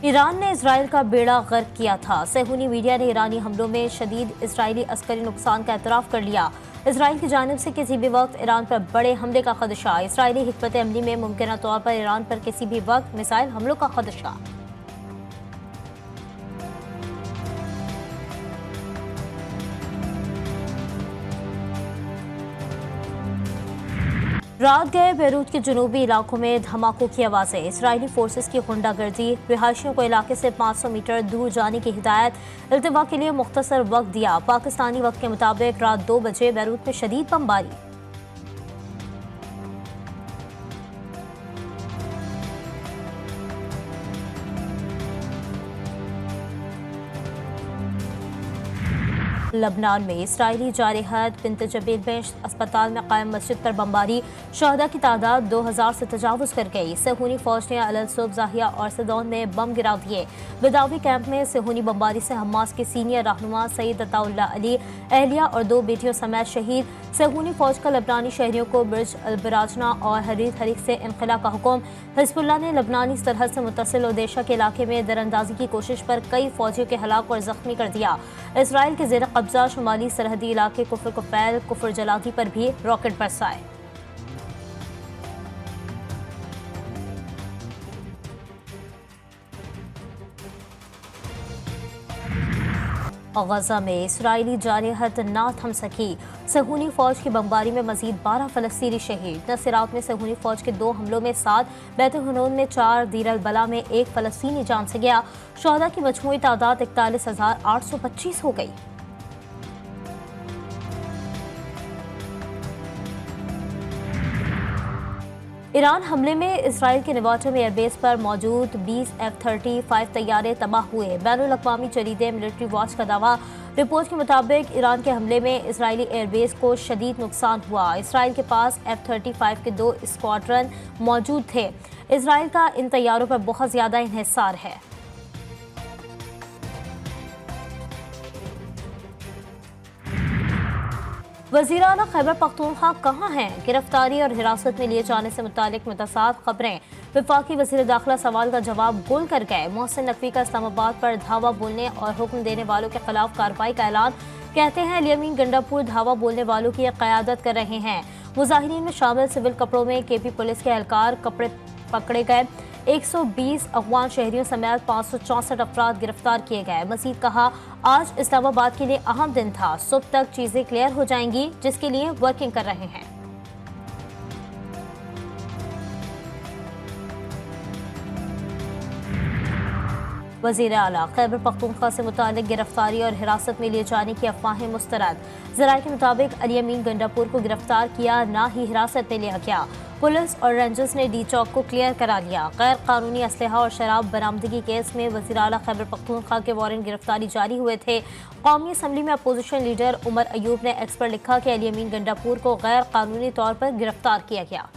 Iran ने Israel का बेड़ा गर्क किया था। सेहूनी मीडिया ने ईरानी हमलों में शदीद इसराइली अस्करी नुकसान का एतराफ़ कर लिया। इसराइल की जानिब से किसी भी वक्त ईरान पर बड़े हमले का खदशा। इसराइली हिकमत अमली में मुमकिन तौर पर ईरान पर किसी भी वक्त मिसाइल हमलों का खदशा। रात गए बेरूत के जनूबी इलाकों में धमाकों की आवाज़ें। इसराइली फोर्सेस की गुंडागर्दी। रिहायशियों को इलाके से 500 मीटर दूर जाने की हिदायत। इल्तिवा के लिए मुख्तसर वक्त दिया। पाकिस्तानी वक्त के मुताबिक रात 2 बजे बेरूत में शदीद बमबारी। लबनान में इसराइली जारहत बिन्त जबील में अस्पताल में कायम मस्जिद पर बमबारी। शहदा की तादाद 2000 से तजावुज़ कर गई। सेहूनी फौज ने अल सुब, जाहिया और सदौन में बम गिरा दिए। बिदावी कैंप में सेहूनी बमबारी से हमास के सीनियर रहनुमा सईद अताउल्ला अली, अहलिया और 2 बेटियों समेत शहीद। सेहूनी फौज का लबनानी शहरियों को ब्रिज अलबराजना और हरीर हरीक से इनखला का हुक्म। हिजबुल्लाह ने लबनानी सरहद से मुत्तसिल ओदेशा के इलाके में दरअंदाजी की कोशिश पर कई फौजियों के हलाक और जख्मी कर दिया। इसराइल के ज़ेर कब्जा शुमाली सरहदी इलाके कुफर कुफैल, कुफर जलादी पर भी रॉकेट बरसाए। गजा में इसराइली जारहत ना थम सकी। सेहूनी फौज की बमबारी में मजीद 12 फलस्तीनी शहीद। नसीरात में सेहूनी फौज के 2 हमलों में 7, बैत-उल-हनून में 4, दीर अल-बला में 1 फलस्तीनी जान से गया। शहदा की मजमूई तादाद 41,825 हो गई। ईरान हमले में इसराइल के नेवाटो में एयरबेस पर मौजूद 20 F-35 तैयारे तबाह हुए। बैनुल अक़वामी जरीदे मिलिट्री वॉच का दावा। रिपोर्ट के मुताबिक ईरान के हमले में इसराइली एयरबेस को शदीद नुकसान हुआ। इसराइल के पास F-35 के 2 स्क्वाड्रन मौजूद थे। इसराइल का इन तैयारों पर बहुत ज़्यादा इन्हिसार है। वज़ीर आला खैबर पख्तूनख्वा कहाँ हैं? गिरफ्तारी और हिरासत में लिए जाने से मुतालिक मुतसाद खबरें। वफाकी वज़ीर दाखिला सवाल का जवाब गुल कर गए। मोहसिन नकवी का इस्लामाबाद पर धावा बोलने और हुक्म देने वालों के खिलाफ कार्रवाई का ऐलान। कहते हैं अली अमीन गंडापुर धावा बोलने वालों की क़यादत कर रहे हैं। मुजाहिरीन में शामिल सिविल कपड़ों में KP पुलिस के एहलकार कपड़े पकड़े गए। 120 अफगान शहरियों समेत 564 अफराद गिरफ्तार किए गए। मजीद कहा, आज इस्लामाबाद के लिए अहम दिन था। सुबह तक चीजें क्लियर हो जाएंगी, जिसके लिए वर्किंग कर रहे हैं। वज़ीर आला खैबर पख्तूनख्वा से मुतालिक गिरफ्तारी और हिरासत में लिए जाने की अफवाहें मुस्तरद। ज़राए के मुताबिक अली अमीन गंडापुर को गिरफ्तार किया, ना ही हिरासत में लिया गया। पुलिस और रेंजर्स ने डी चौक को क्लियर करा लिया। गैर कानूनी असलहा और शराब बरामदगी केस में वज़ीर आला खैबर पख्तूनख्वा के वारंट गिरफ्तारी जारी हुए थे। कौमी असम्बली में अपोजिशन लीडर उमर अयूब ने एक्स पर लिखा कि अली अमीन गंडापुर को गैर कानूनी तौर पर गिरफ्तार किया गया।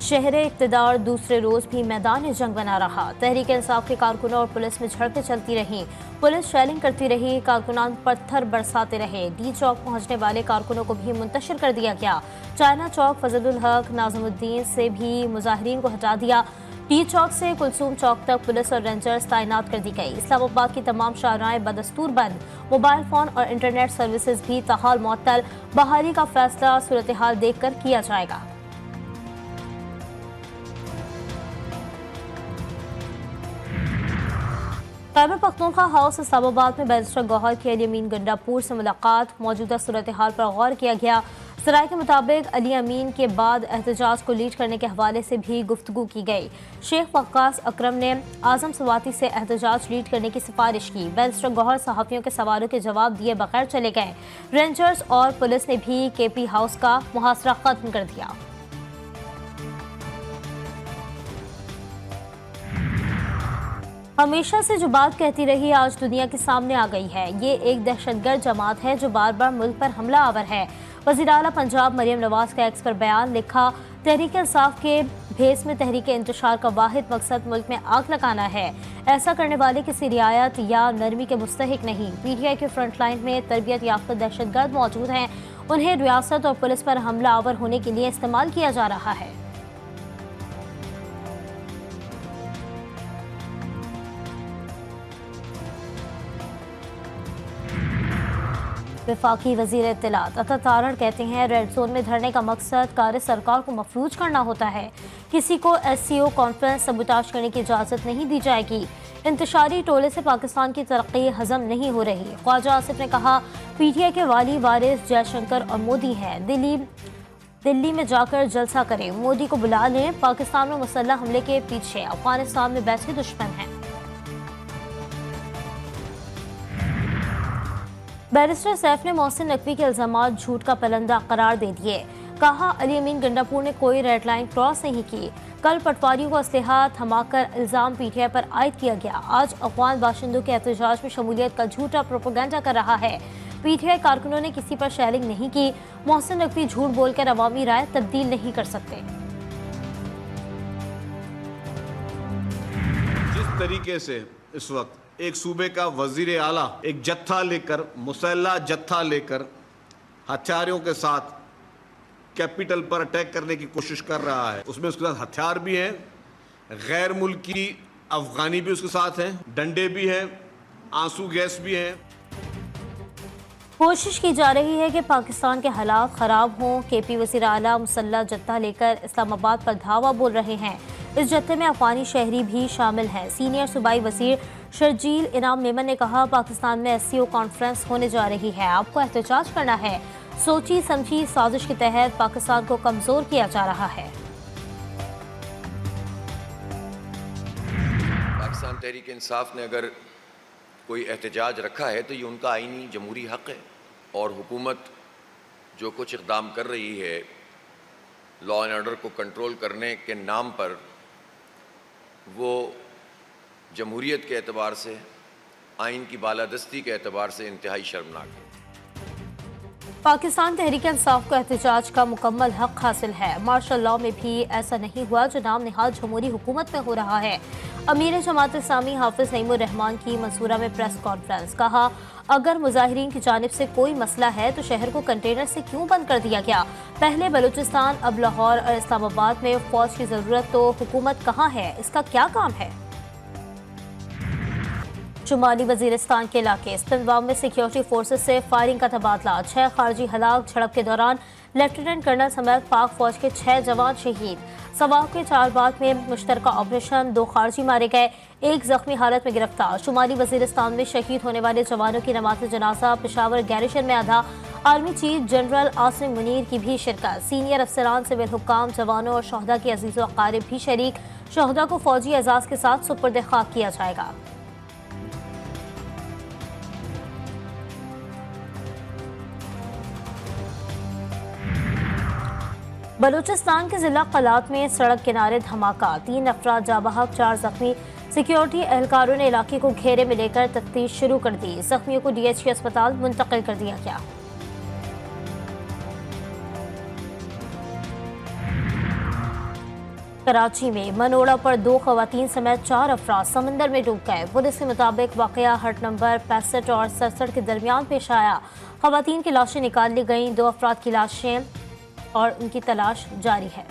शहर इक़्तिदार दूसरे रोज भी मैदान जंग बना रहा। तहरीक इंसाफ के कारकुनों और पुलिस में झड़पें चलती रहीं। पुलिस शेलिंग करती रही, कारकुनान पत्थर बरसाते रहे। डी चौक पहुंचने वाले कारकुनों को भी मुंतशिर कर दिया गया। चाइना चौक, फजलुल हक, नाज़मुद्दीन से भी मुजाहिरीन को हटा दिया। डी चौक से कुलसूम चौक तक पुलिस और रेंजर्स तैनात कर दी गई। इस्लामाबाद की तमाम शाहराएं बदस्तूर बंद। मोबाइल फोन और इंटरनेट सर्विसेज भी तहाल मुअत्तल। बहाली का फैसला सूरत हाल देख कर किया जाएगा। खैबर पख्तूनख्वा हाउस इस्लामाबाद में बैरिस्टर गौहर की अली अमीन गंडापुर से मुलाकात। मौजूदा सूरत हाल पर गौर किया गया। ज़राए के मुताबिक अली अमीन के बाद एहतजाज को लीड करने के हवाले से भी गुफ्तगू की गई। शेख वक्कास अकरम ने आज़म सवाती से एहतजाज लीड करने की सिफारिश की। बैरिस्टर गौहर सहाफ़ियों के सवालों के जवाब दिए बगैर चले गए। रेंजर्स और पुलिस ने भी KP हाउस का मुहासरा खत्म कर दिया। हमेशा से जो बात कहती रही आज दुनिया के सामने आ गई है। ये एक दहशतगर्द जमात है जो बार बार मुल्क पर हमला आवर है। वज़ीर आला पंजाब मरियम नवाज का एक्स पर बयान लिखा, तहरीक इंसाफ के भेस में तहरीक इंतशार का वाहिद मकसद मुल्क में आग लगाना है। ऐसा करने वाले किसी रियायत या नरमी के मुस्तहिक नहीं। PTI के फ्रंट लाइन में तरबियत याफ्ता दहशतगर्द मौजूद हैं। उन्हें रियासत और पुलिस पर हमला आवर होने के लिए इस्तेमाल किया जा रहा है। वफाकी वजीर इत्तलात अता तारड़ कहते हैं, रेड जोन में धरने का मकसद कार सरकार को मफलूज करना होता है। किसी को SCO कॉन्फ्रेंस सबूताज करने की इजाज़त नहीं दी जाएगी। इंतशारी टोले से पाकिस्तान की तरक्की हजम नहीं हो रही। ख्वाजा आसिफ ने कहा, PTI के वाली वारिस जयशंकर और मोदी हैं। दिल्ली में जाकर जलसा करें, मोदी को बुला लें। पाकिस्तान में मुसल्लह हमले के पीछे अफगानिस्तान में बैठे दुश्मन हैं। बैरिस्टर सैफ ने मोहसिन नकवी के इल्जामात झूठ का पलंदा करार दे दिए। कहा, अली अमीन गंडापुर ने कोई रेड लाइन क्रॉस नहीं की। कल पटवारियों को असलहा थमाकर इल्जाम PTI पर आयद किया गया। आज अफगान बाशिंदों के एहतजाज में शमूलियत का झूठा प्रोपेगेंडा कर रहा है। PTI कारकुनों ने किसी पर शेयरिंग नहीं की। मोहसिन नकवी झूठ बोलकर अवामी राय तब्दील नहीं कर सकते। जिस तरीके से इस वक्त एक सूबे का वजीर आला एक जत्था लेकर, मुसल्लह जत्था लेकर हथियारों के साथ कैपिटल पर अटैक करने की कोशिश कर रहा है, उसमें उसके साथ हथियार भी हैं, गैर मुल्की अफगानी भी उसके साथ हैं, डंडे भी हैं, आंसू गैस भी हैं। कोशिश की जा रही है कि पाकिस्तान के हालात ख़राब हों। KP वज़ीर आला मुसल्लह जत्था लेकर इस्लामाबाद पर धावा बोल रहे हैं। इस जत्थे में अफगानी शहरी भी शामिल हैं। सीनियर सूबाई वज़ीर शर्जील इनाम मेमन ने कहा, पाकिस्तान में SCO कॉन्फ्रेंस होने जा रही है। आपको एहतजाज करना है। सोची समझी साजिश के तहत पाकिस्तान को कमज़ोर किया जा रहा है। पाकिस्तान तहरीक इंसाफ ने अगर कोई एहतजाज रखा है तो ये उनका आईनी जमहूरी हक़ है, और हुकूमत जो कुछ इक़दाम कर रही है लॉ एंड ऑर्डर को कंट्रोल करने के नाम पर, वो जमहूरियत के एतबार से, आइन की बालादस्ती के एतबार से इंतहाई शर्मनाक है। पाकिस्तान तहरीक इंसाफ को एहतजाज का मुकम्मल हक हासिल है। मार्शल लॉ में भी ऐसा नहीं हुआ जो नाम निहाद जमहूरी हुकूमत में हो रहा है। अमीर जमात इस्लामी हाफिज नईमुर रहमान की मंसूरा में प्रेस कॉन्फ्रेंस। कहा, अगर मुजाहिरीन की जानिब से कोई मसला है तो शहर को कंटेनर से क्यों बंद कर दिया गया? पहले बलूचिस्तान, अब लाहौर और इस्लामाबाद में फौज की ज़रूरत तो हुकूमत कहाँ है? इसका क्या काम है? शुमाली वजीरिस्तान के इलाके स्पिंदवाम में सिक्योरिटी फोर्सेस से फायरिंग का तबादला। 6 खारजी हलाक। झड़प के दौरान लेफ्टिनेंट कर्नल समेत पाक फौज के 6 जवान शहीद। सवाह के चारबाग में मुश्तरका ऑपरेशन, 2 खारजी मारे गए, 1 जख्मी हालत में गिरफ्तार। शुमाली वजीरिस्तान में शहीद होने वाले जवानों की नमाज जनाजा पेशावर गैरिशन में अदा। Army chief general Asim Munir की भी शिरकत। सीनियर अफसरान, सिविल हुक्काम, जवानों और शहदा के अजीज़ व अकारिब भी शरीक। शहदा को फौजी एजाज के साथ सुपुर्द खाक किया जाएगा। बलूचिस्तान के जिला कलात में सड़क किनारे धमाका, 3 अफराद जाँ बहक, 4 जख्मी। सिक्योरिटी एहलकारों ने इलाके को घेरे में लेकर तफ्तीश शुरू कर दी। जख्मियों को DHQ अस्पताल मुंतकिल कर दिया गया। कराची में मनोड़ा पर 2 खवातीन समेत 4 अफराद समंदर में डूब गए। पुलिस के मुताबिक वाकया हट नंबर 65 और 67 के दरमियान पेश आया। खवातीन की लाशें निकाल ली गईं। 2 अफराद की लाशें और उनकी तलाश जारी है।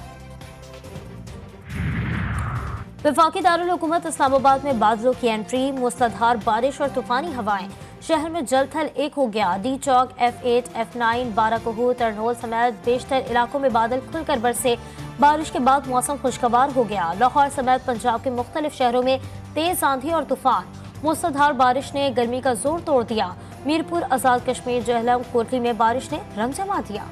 वफाकी दारुल हुकूमत इस्लामाबाद में बादलों की एंट्री, मूसलाधार बारिश और तूफानी हवाएं। शहर में जल थल एक हो गया। D चौक, F8, F9, बाराकहू, तरनोल समेत बेशतर इलाकों में बादल खुलकर बरसे। बारिश के बाद मौसम खुशगवार हो गया। लाहौर समेत पंजाब के मुख्तलिफ शहरों में तेज आंधी और तूफान। मूसलाधार बारिश ने गर्मी का जोर तोड़ दिया। मीरपुर, आजाद कश्मीर, जहलम, कोटली में बारिश ने रंग जमा दिया।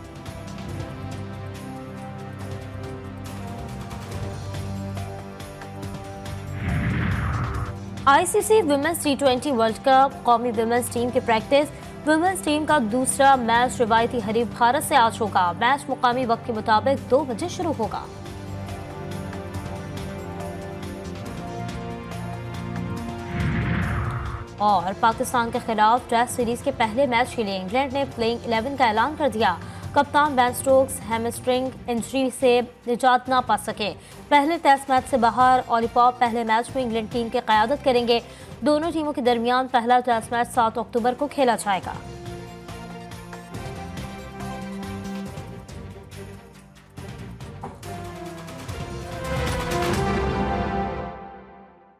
ICC women's T20 world cup कौमी विमेंस टीम की प्रैक्टिस। विमेंस टीम का दूसरा मैच रिवायती हरीफ भारत से आज होगा। मैच मुकामी वक्त के मुताबिक 2 बजे शुरू होगा। और पाकिस्तान के खिलाफ टेस्ट सीरीज के पहले मैच के लिए इंग्लैंड ने प्लेइंग 11 का ऐलान कर दिया। कप्तान बेन स्टोक्स हैमस्ट्रिंग इंजरी से निजात ना पा सके। पहले टेस्ट मैच से बाहर। ऑली पॉप पहले मैच में इंग्लैंड टीम की क़यादत करेंगे। दोनों टीमों के दरमियान पहला टेस्ट मैच 7 अक्टूबर को खेला जाएगा।